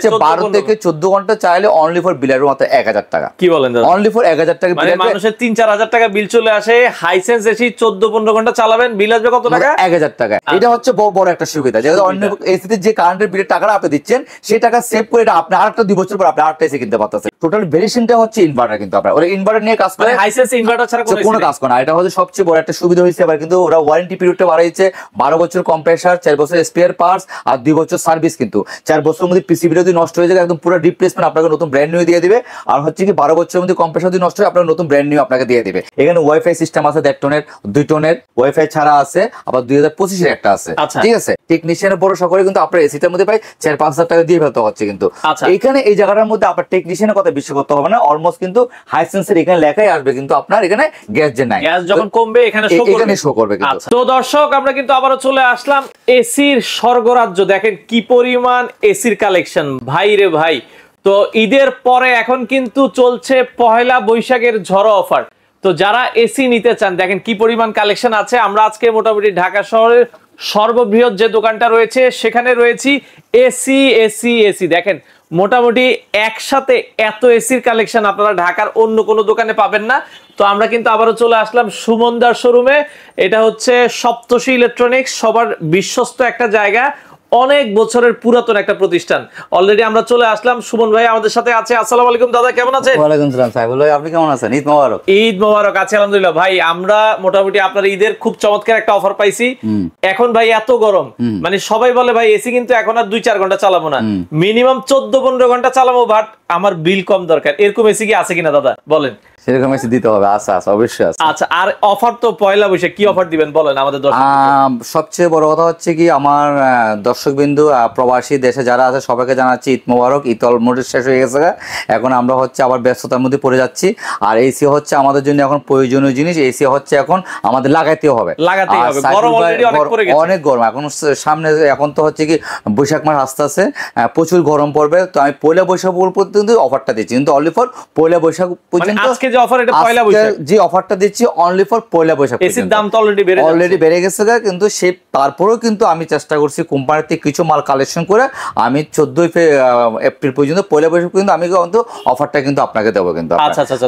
হচ্ছে 12 থেকে 14 ঘন্টা চাইলে অনলি ফর বিলের মাত্র 1000 টাকা। কি বলেন দাদা? অনলি ফর 1000 টাকা মানে মানুষের 3-4 হাজার টাকা বিল চলে আসে, হাইসেন্স এসি 14-15 ঘন্টা চালাবেন, বিল আসবে কত টাকা? 1000 টাকা। এটা হচ্ছে বড় একটা সুবিধা, যেহেতু অন্য এসিতে যে কারেন্টের বিলের টাকাটা আপনি দিচ্ছেন সেই টাকা সেভ করে এটা আপনি আরেকটা 2 বছর পর আপনি আরেকটা এসি কিনতে পারতেছেন। টোটাল ভেরিয়েশনটা হচ্ছে ইনভার্টার, কিন্তু আপনারা ওরা ইনভার্টার নিয়ে কাজ করে, হাইসেন্স ইনভার্টার ছাড়া কোনো কাজ করে না। এটা হচ্ছে সবচেয়ে বড় একটা সুবিধা হয়েছে। এবার কিন্তু ওরা ওয়ারেন্টি পিরিয়ডটা বাড়াইছে, 12 বছর কম্প্রেসার, 4 বছর স্পেয়ার পার্টস আর 2 বছর সার্ভিস। কিন্তু 4 বছরের মধ্যে পিসিবি যদি নষ্ট হয়ে যায় একদম পুরো রিপ্লেসমেন্ট আপনাকে নতুন ব্র্যান্ড নিউ দিয়ে দিবে। আর হচ্ছে কি 12 বছরের মধ্যে কম্প্রেসার যদি নষ্ট হয় আপনাকে নতুন ব্র্যান্ড নিউ আপনাকে দিয়ে দিবে। এখানে ওয়াইফাই সিস্টেম আছে 1.5 টনের, 2 টনের ওয়াইফাই ছাড়া আছে, আবার 2025 এর একটা আছে। ঠিক আছে, টেকনিশিয়ানের ভরসা করে কিন্তু আপনার এসিটার মধ্যে প্রায় 4-5 হাজার টাকা দিয়ে ফেলতে হচ্ছে। কিন্তু এখানে এই জায়গাটার মধ্যে আপনার টেকনিশিয়ানের কথা বিশ্বাস করতে হবে না, অলমোস্ট কিন্তু হাইসেন্সের এখানে লেখাই আসবে, কিন্তু আপনার এখানে গ্যাস যে নাই, গ্যাস যখন কমবে এখানে শো করবে। তো দর্শক আমরা কিন্তু আবারো চলে আসলাম এসির স্বর্গরাজ্য। দেখেন কি পরিমাণ এসির কালেকশন, ভাই রে ভাই। তো ঈদের পরে এখন কিন্তু চলছে পহেলা বৈশাখের ঝড়ো অফার। তো যারা এসি নিতে চান দেখেন কি পরিমাণ কালেকশন আছে। আমরা আজকে মোটামুটি ঢাকা শহরের সর্ববৃহৎ যে দোকানটা রয়েছে সেখানে রয়েছি। এসি এসি এসি দেখেন মোটামুটি একসাথে এত এসির কালেকশন আপনারা ঢাকার অন্য কোনো দোকানে পাবেন না। তো আমরা কিন্তু আবারও চলে আসলাম সুমনদার শোরুমে। এটা হচ্ছে সপ্তর্ষি ইলেকট্রনিক্স, সবার বিশ্বস্ত একটা জায়গা, অনেক বছরের পুরাতন একটা প্রতিষ্ঠান। অলরেডি আমরা চলে আসলাম, সুমন ভাই আমাদের সাথে আছে। আসসালামু আলাইকুম দাদা, কেমন আছেন? ওয়ালাইকুম আসসালাম সাইফুল ভাই, আপনি কেমন আছেন? ঈদ মোবারক। ঈদ মোবারক। আছে আলহামদুলিল্লাহ ভাই। আমরা মোটামুটি আপনার ঈদের খুব চমৎকার একটা অফার পাইছি। এখন ভাই এত গরম, মানে সবাই বলে ভাই এসি কিন্তু এখন আর 2-4 ঘন্টা চালাবো না, মিনিমাম 14-15 ঘন্টা চালাবো, বাট আমার বিল কম দরকার। এরকম এসি কি আছে কিনা দাদা বলেন? সেরকম এসি দিতে হবে। আচ্ছা অবশ্যই আছে। আচ্ছা, আর অফার তো পয়লা বৈশাখ, কি অফার দিবেন বলেন আমাদের দর্শক? সবচেয়ে বড় কথা হচ্ছে কি আমার দর্শকবিন্দু প্রবাসী দেশে যারা আছে সবাইকে জানাচ্ছি ঈদ মোবারক। ঈদ অলমোস্ট শেষ হয়ে গেছে, এখন আমরা হচ্ছে আবার ব্যস্ততার মধ্যে পড়ে যাচ্ছি। আর এসি হচ্ছে আমাদের জন্য এখন প্রয়োজনীয় জিনিস। এসি হচ্ছে এখন আমাদের লাগাইতেও হবে, অনেক গরম এখন সামনে। এখন তো হচ্ছে কি বৈশাখ মাস আসতে আসতে প্রচুর গরম পড়বে। তো আমি পয়লা বৈশাখ পর্যন্ত অফারটা দিচ্ছি, কিন্তু অনলি ফর পয়লা বৈশাখ পর্যন্ত। যে অফার, এটা পয়লা বৈশাখ যে অফারটা দিচ্ছি অনলি ফর পয়লা বৈশাখ। এসির দাম তো অলরেডি বেড়ে গেছে, কিন্তু সে তারপরেও কিন্তু আমি চেষ্টা করছি কোম্পানিতে কিছু মাল কালেকশন করে আমি 14 এপ্রিল পর্যন্ত পয়লা বৈশাখ পর্যন্ত আমি কিন্তু অফারটা কিন্তু আপনাকে দেবো। কিন্তু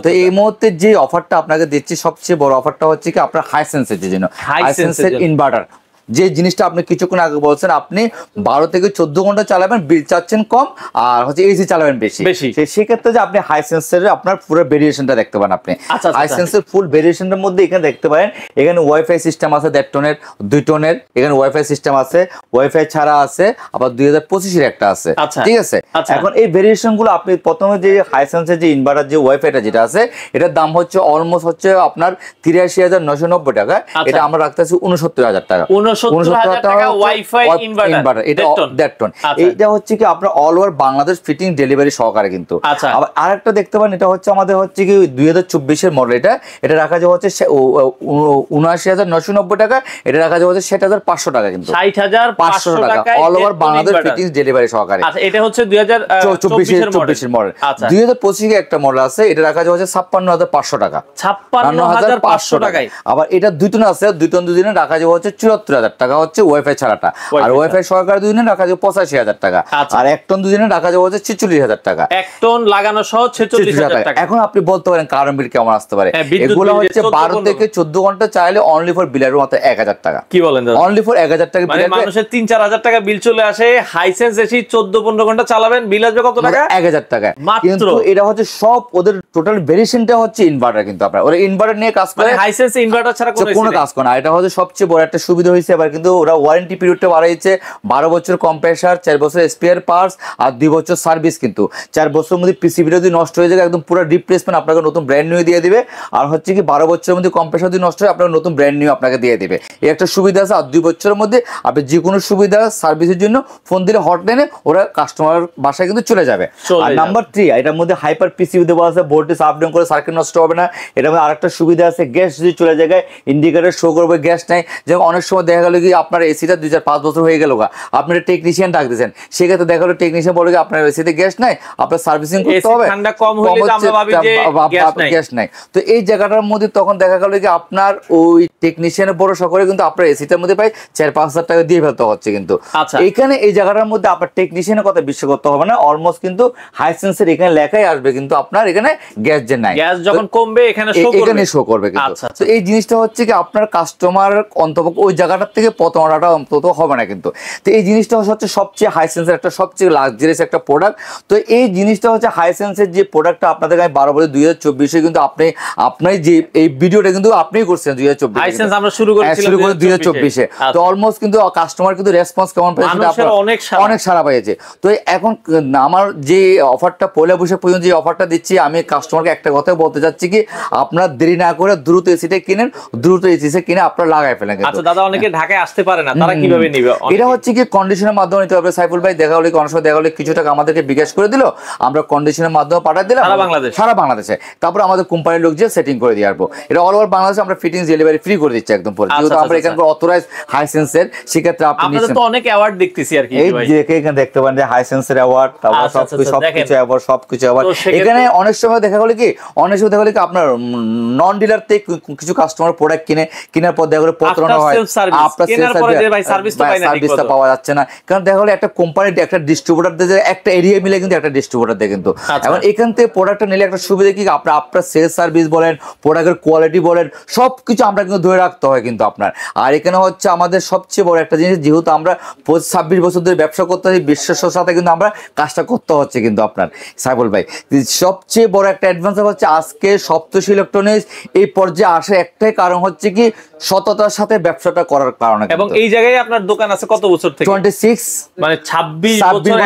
তো এই মুহূর্তে যে অফারটা আপনাকে দিচ্ছি সবচেয়ে বড় অফারটা হচ্ছে কি আপনার হাইসেন্সের জন্য, হাইসেন্সের ইনভার্টার। যে জিনিসটা আপনি কিছুক্ষণ আগে বলছেন, আপনি 12 থেকে 14 ঘন্টা চালাবেন, বিল চাচ্ছেন কম, আর হচ্ছে এসি চালাবেন বেশি। সেক্ষেত্রে যে আপনি হাইসেন্সের আপনার পুরো ভেরিয়েশনটা দেখতে পান। আপনি হাইসেন্সের ফুল ভেরিয়েশনের মধ্যে এখানে দেখতে পারেন, এখানে ওয়াইফাই সিস্টেম আছে 1.5 টনের, 2 টনের, এখানে ওয়াইফাই সিস্টেম আছে, ওয়াইফাই ছাড়া আছে, আবার 2025 এর একটা আছে। ঠিক আছে, এখন এই ভেরিয়েশন গুলো আপনি প্রথমে যে হাইসেন্সের যে ইনভার্টার যে ওয়াইফাইটা যেটা আছে এটার দাম হচ্ছে অলমোস্ট হচ্ছে আপনার 83,990 টাকা। এটা আমরা রাখতেছি 69,000 টাকা। 69,000 টাকা ওয়াইফাই ইনভার্টার, এটা 1.5 টন। এটা হচ্ছে কি আপনার all over Bangladesh fitting delivery সহকারে। কিন্তু আবার আরেকটা দেখতে পান, এটা হচ্ছে আমাদের হচ্ছে কি 2024 এর মডেল। এটা রাখা যাবে হচ্ছে 79,990 টাকা। এটা রাখা যাবে হচ্ছে 60,500 টাকা। কিন্তু 60,500 টাকা all over Bangladesh fitting delivery সহকারে। আচ্ছা, এটা হচ্ছে 2024 এর মডেল। 2025 এর একটা মডেল আছে, এটা রাখা যাবে হচ্ছে 56,500 টাকা। 56,500 টাকায়। আবার এটা 2 টন আছে, 2 টন 2 দিনে রাখা যাবে হচ্ছে 74,000 টাকা হচ্ছে ওয়াইফাই ছাড়াটা। আর ওয়াইফাই সহকারে 2 দিনে রাখা যাবে 85,000 টাকা। আর 1 টন 2 দিনে রাখা যাবে হচ্ছে 46,000 টাকা। 1 টন লাগানো সহ 46,000 টাকা। এখন আপনি বলতে পারেন কারেন্ট বিল কেমন আসতে পারে? এগুলো হচ্ছে 12 থেকে 14 ঘন্টা চাইলে অনলি ফর বিলের মাত্র 1000 টাকা। কি বলেন দাদা? অনলি ফর 1000 টাকা। মানে মানুষের 3-4 হাজার টাকা বিল চলে আসে, হাইসেন্স এসি 14-15 ঘন্টা চালাবেন, বিল আসবে কত টাকা? 1000 টাকা। কিন্তু এটা হচ্ছে সব ওদের টোটাল ভেরিয়েশনটা হচ্ছে ইনভার্টার। কিন্তু আপনারা ওরা ইনভার্টার নিয়ে কাজ করে, হাইসেন্স ইনভার্টার ছাড়া কোনো কাজ করে না। এটা হচ্ছে সবচেয়ে বড় একটা সুবিধা হয়েছে। এবার কিন্তু ওরা ওয়ারেন্টি পিরিয়ডটা বাড়াইছে, 12 বছর কম্প্রেসার, 4 বছর স্পেয়ার পার্টস আর 2 বছর সার্ভিস। কিন্তু 4 বছরের মধ্যে পিসিবি যদি নষ্ট হয়ে যায় একদম পুরো রিপ্লেসমেন্ট আপনাকে নতুন ব্র্যান্ড নিউ দিয়ে দিবে। আর হচ্ছে কি 12 বছরের মধ্যে কম্প্রেসার যদি নষ্ট হয় আপনাকে নতুন ব্র্যান্ড নিউ আপনাকে দিয়ে দিবে, এই একটা সুবিধা আছে। আর 2 বছরের মধ্যে আপনি যে কোনো সুবিধা সার্ভিসের জন্য ফোন দিলে হটলাইনে ওরা কাস্টমার বাসায় কিন্তু চলে যাবে। আর নাম্বার 3, এটার মধ্যে হাইপার পিসিবি দেওয়া আছে, ভোল্টেজ আপ ডাউন করে সার্কিট নষ্ট হবে না। এটার মধ্যে আরেকটা সুবিধা আছে, গ্যাস যদি চলে যায় ইন্ডিকেটর শো করবে গ্যাস নাই। যেমন অনেক সময় দেখা দেখা গেলো কি আপনার এসিটা 2-5 বছর হয়ে গেল, আপনার টেকনিশিয়ান ডাক দিয়েছেন, সেক্ষেত্রে দেখা গেলো টেকনিশিয়ান বলে আপনার এসিতে গ্যাস নাই, আপনার সার্ভিসিং করতে হবে, গ্যাস নাই। তো এই জায়গাটার মধ্যে তখন দেখা গেল কি আপনার ওই টেকনিশিয়ানের ভরসা করে কিন্তু আপনার এসিটার মধ্যে প্রায় 4-5 হাজার টাকা দিয়ে ফেলতে হচ্ছে কিন্তু। এখানে এই জায়গাটার মধ্যে আপনার টেকনিশিয়ানের কথা বিশ্বাস করতে হবে না, অলমোস্ট কিন্তু হাইসেন্সের এখানে লেখাই আসবে কিন্তু আপনার এখানে গ্যাস যে নাই, গ্যাস যখন কমবে এখানে শো করবে কিন্তু। তো এই জিনিসটা হচ্ছে কি আপনার কাস্টমার অন্তপক্ষে ওই জায়গাটার থেকে প্রথম অর্ডারটা অন্তত হবে না কিন্তু। তো এই জিনিসটা হচ্ছে সবচেয়ে হাইসেন্সের একটা সবচেয়ে লাক্সারিয়াস একটা প্রোডাক্ট। তো এই জিনিসটা হচ্ছে হাইসেন্সের যে প্রোডাক্টটা আপনাদের আমি 12 বলে 2024 কিন্তু আপনি যে এই ভিডিওটা কিন্তু আপনিই করছেন 2024 হাইসেন্স আমরা শুরু করেছিলাম 2024 তো অলমোস্ট কিন্তু কাস্টমার কিন্তু রেসপন্স কেমন পেয়েছে, অনেক সারা পেয়েছে। তো এখন আমার যে অফারটা পয়লা বৈশাখ পর্যন্ত যে অফারটা দিচ্ছি, আমি কাস্টমারকে একটা কথা বলতে চাচ্ছি কি আপনারা দেরি না করে দ্রুত এসিটা কিনেন, দ্রুত এসিটা কিনে আপনারা লাগাই ফেলেন। আচ্ছা দাদা, অনেকে ঢাকায় আসতে পারে না, তারা কিভাবে নেবে? এটা হচ্ছে কি কন্ডিশনের মাধ্যমে নিতে হবে সাইফুল ভাই। দেখা হলে অনেক সময় দেখা হলে কিছু টাকা আমাদেরকে বিকাশ করে দিল, আমরা কন্ডিশনের মাধ্যমে পাঠিয়ে দিলাম সারা বাংলাদেশে, তারপর আমাদের কোম্পানির লোক যে সেটিং করে দিয়ে আসবো। এটা অল ওভার বাংলাদেশে আমরা ফিটিংস ডেলিভারি ফ্রি করে দিচ্ছি একদম পরে, যেহেতু আমরা এখানকার অথরাইজ হাইসেন্সের, সেক্ষেত্রে আপনি তো অনেক অ্যাওয়ার্ড দেখতেছি আর কি, এই যে এখানে দেখতে পারেন যে হাইসেন্সের অ্যাওয়ার্ড, তারপর সবকিছু অ্যাওয়ার্ড, সবকিছু অ্যাওয়ার্ড। এখানে অনেক সময় দেখা গেল কি আপনার নন ডিলার থেকে কিছু কাস্টমার প্রোডাক্ট কেনার পর দেখা গেল প্রতারণা হয়, আপনার সার্ভিসটা পাওয়া যাচ্ছে না, কারণ দেখা গেল একটা কোম্পানির একটা ডিস্ট্রিবিউটর দিয়ে একটা এরিয়া মিলে কিন্তু একটা ডিস্ট্রিবিউটর দেয় কিন্তু। এখন এখান থেকে প্রোডাক্টটা নিলে একটা সুবিধা কি আপনার সেলস সার্ভিস বলেন, প্রোডাক্টের কোয়ালিটি বলেন, সবকিছু আমরা কিন্তু ধরে রাখতে হয় কিন্তু আপনার। আর এখানে হচ্ছে আমাদের সবচেয়ে বড় একটা জিনিস, যেহেতু আমরা 26 বছর ধরে ব্যবসা করতে হচ্ছে, বিশ্বাসের সাথে কিন্তু আমরা কাজটা করতে হচ্ছে কিন্তু আপনার সাইফুল ভাই। সবচেয়ে বড় একটা অ্যাডভান্স হচ্ছে আজকে সপ্তশী ইলেকট্রনিক্স এই পর্যায়ে আসার একটাই কারণ হচ্ছে কি সততার সাথে ব্যবসাটা করার কারণে। এবং এই জায়গায় আপনার দোকান আছে কত বছর থেকে? 26 মানে 26 বছর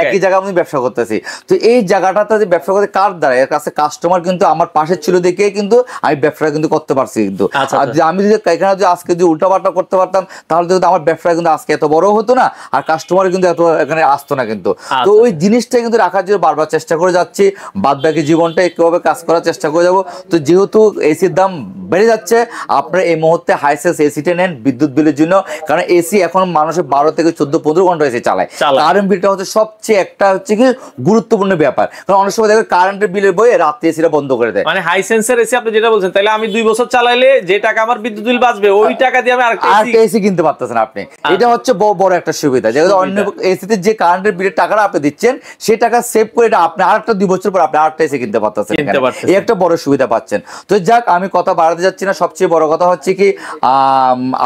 একই জায়গায় আমি ব্যবসা করতেছি। তো এই জায়গাটাতে যে ব্যবসা করতে কার দ্বারা, এর কাছে কাস্টমার কিন্তু আমার পাশে ছিল দেখে কিন্তু আমি ব্যবসাটা কিন্তু করতে পারছি কিন্তু। আর আমি যদি এখানে যদি আজকে যদি উল্টাপাল্টা করতে পারতাম তাহলে কিন্তু আমার ব্যবসা কিন্তু আজকে এত বড় হতো না, আর কাস্টমার কিন্তু এত এখানে আসতো না কিন্তু। তো ওই জিনিসটা কিন্তু রাখার জন্য বারবার চেষ্টা করে যাচ্ছি, বাদ বাকি জীবনটা কিভাবে কাজ করার চেষ্টা করে যাবো। তো যেহেতু এসির দাম বেড়ে যাচ্ছে, আপনারা এই মুহূর্তে হাইসেন্স এসিটা নেন বিদ্যুৎ বিলের জন্য, কারণ এসি এখন মানুষের 12 থেকে 14-15 ঘন্টা এসি চালায়। কারেন্ট বিলটা হচ্ছে সবচেয়ে একটা হচ্ছে কি গুরুত্বপূর্ণ ব্যাপার, কারণ অনেক সময় দেখো কারেন্টের বিলের বই রাত্রে এসিটা বন্ধ করে দেয়। মানে হাইসেন্সের এসি আপনি যেটা বলছেন, তাহলে আমি 2 বছর চালাইলে যে টাকা আমার বিদ্যুৎ বিল বাঁচবে ওই টাকা দিয়ে আমি আরেকটা এসি কিনতে পারতেছেন আপনি। এটা হচ্ছে বড় একটা সুবিধা, যেহেতু অন্য এসিতে যে কারেন্টের বিলের টাকাটা আপনি দিচ্ছেন সেই টাকা সেভ করে আপনি আরেকটা 2 বছর পর আপনি আরেকটা এসি কিনতে পারতেছেন, এই একটা বড় সুবিধা পাচ্ছেন। তো যাক, আমি কথা বাড়াতে যাচ্ছি না, সবচেয়ে বড় কথা হচ্ছে কি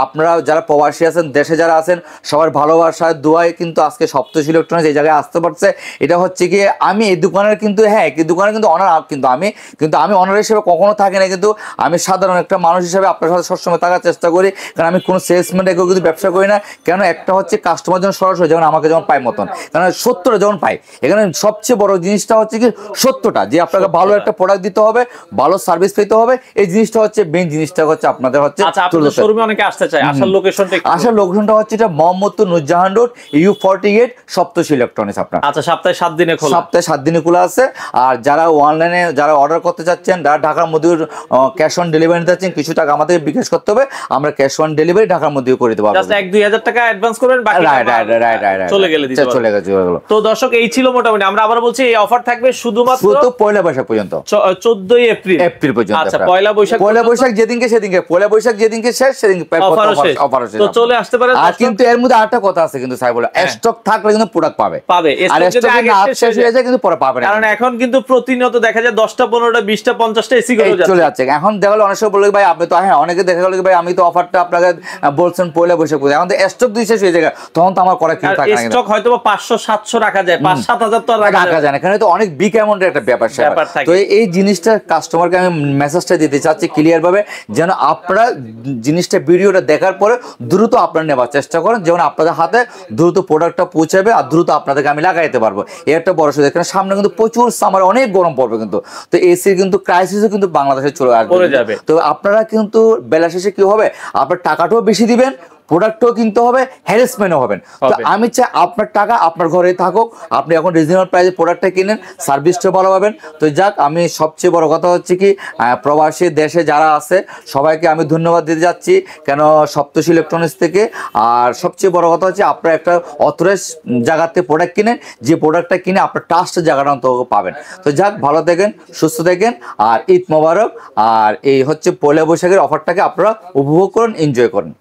আপনারা যারা প্রবাসী আছেন, দেশে যারা আছেন, সবার ভালোবাসার দোয়ায় কিন্তু আজকে সপ্তশী ইলেকট্রনিক্স এই জায়গায় আসতে পারছে। এটা হচ্ছে কি আমি এই দোকানের কিন্তু এই দোকানের কিন্তু অনার, কিন্তু আমি অনার হিসেবে কখনো থাকি না, কিন্তু আমি সাধারণ একটা মানুষ হিসেবে আপনার সাথে সবসময় থাকার চেষ্টা করি, কারণ আমি কোনো সেলসম্যান রেখেও কিন্তু ব্যবসা করি না। কেন একটা হচ্ছে কাস্টমার যখন সরাসরি যেমন আমাকে যেমন পায় মতন, কারণ সত্যটা যেমন পাই, এখানে সবচেয়ে বড় জিনিসটা হচ্ছে কি সত্যটা, যে আপনাকে ভালো একটা প্রোডাক্ট দিতে হবে, ভালো সার্ভিস পেতে হবে, এই জিনিসটা হচ্ছে মেইন জিনিসটা হচ্ছে আপনাদের হচ্ছে। আসার লোকেশনটা হচ্ছে এটা Mohammadpur Nurjahan road U48 Saptashi electronics আপনার। আচ্ছা, সপ্তাহে 7 দিনে খোলা, সপ্তাহে 7 দিনে খোলা আছে। আর যারা অনলাইনে যারা অর্ডার করতে চাচ্ছেন, যারা ঢাকার মধ্যে ক্যাশ অন ডেলিভারি নিতে চাচ্ছেন, কিছু টাকা আমাদের বিকাশ করতে হবে, আমরা ক্যাশ অন ডেলিভারি ঢাকার মধ্যে করে দেব। জাস্ট 1-2 হাজার টাকা অ্যাডভান্স করবেন, বাকি চলে গেলে দিতে চলে গেল। তো দর্শক, এই ছিল মোটামুটি, আমরা আবার বলছি এই অফার থাকবে শুধুমাত্র পয়লা বৈশাখ পর্যন্ত, 14 এপ্রিল পর্যন্ত। আচ্ছা, পয়লা বৈশাখ যেদিনকে পয়লা বৈশাখ যেদিনকে শেষ সেদিনকে অফার শেষ, তো চলে আসতে পারে। আর কিন্তু এর মধ্যে আরেকটা কথা আছে কিন্তু সাইবুল, স্টক থাকলে কিন্তু প্রোডাক্ট পাবে, আর স্টক যদি শেষ হয়ে যায় কিন্তু পরে পাবে না, কারণ এখন কিন্তু প্রতিনিয়ত দেখা যায় 10টা 15টা 20টা 50টা এসি চলে যাচ্ছে। এখন দেখা গেল অনেক সময় বলে ভাই আপনি তো অনেকে দেখা গেল ভাই আমি তো অফারটা আপনাকে বলছেন পয়লা বৈশাখ, এখন তো স্টক দুই শেষ হয়ে যায়, তখন তো আমার করা কিছু থাকে না। স্টক হয়তো 500-700 রাখা যায়, 5-7 হাজার তো রাখা যায় না, কারণ তো অনেক বিগ অ্যামাউন্টের একটা ব্যাপার। তো এই জিনিসটা কাস্টমারকে আমি মেসেজটা দিতে চাচ্ছি ক্লিয়ার ভাবে, যেন আপনারা জিনিসটা ভিডিওটা দেখার পরে দ্রুত আপনারা নেওয়ার চেষ্টা করেন, যেমন আপনাদের হাতে দ্রুত প্রোডাক্টটা পৌঁছাবে আর দ্রুত আপনাদেরকে আমি লাগাইতে পারবো। এই একটা বড় সুবিধা, কারণ সামনে কিন্তু প্রচুর সামার অনেক গরম পড়বে কিন্তু, তো এসির কিন্তু ক্রাইসিসও কিন্তু বাংলাদেশে চলে আসবে। তো আপনারা কিন্তু বেলা শেষে কি হবে, আপনার টাকাটাও বেশি দিবেন, প্রোডাক্টও কিনতে হবে, হ্যারাসমেন্টও হবেন। তো আমি চাই আপনার টাকা আপনার ঘরে থাকুক, আপনি এখন রিজনেবল প্রাইসে প্রোডাক্টটা কিনেন, সার্ভিসটা ভালো পাবেন। তো যাক, আমি সবচেয়ে বড় কথা হচ্ছে কি প্রবাসী দেশে যারা আছে সবাইকে আমি ধন্যবাদ দিতে যাচ্ছি, কেন সপ্তর্ষি ইলেকট্রনিক্স থেকে। আর সবচেয়ে বড় কথা হচ্ছে আপনারা একটা অথরাইজ জায়গাতে প্রোডাক্ট কিনেন, যে প্রোডাক্টটা কিনে আপনার ট্রাস্টের জায়গাটা অন্তত পাবেন। তো যাক, ভালো থাকেন, সুস্থ থাকেন, আর ঈদ মোবারক। আর এই হচ্ছে পয়লা বৈশাখের অফারটাকে আপনারা উপভোগ করুন, এনজয় করুন।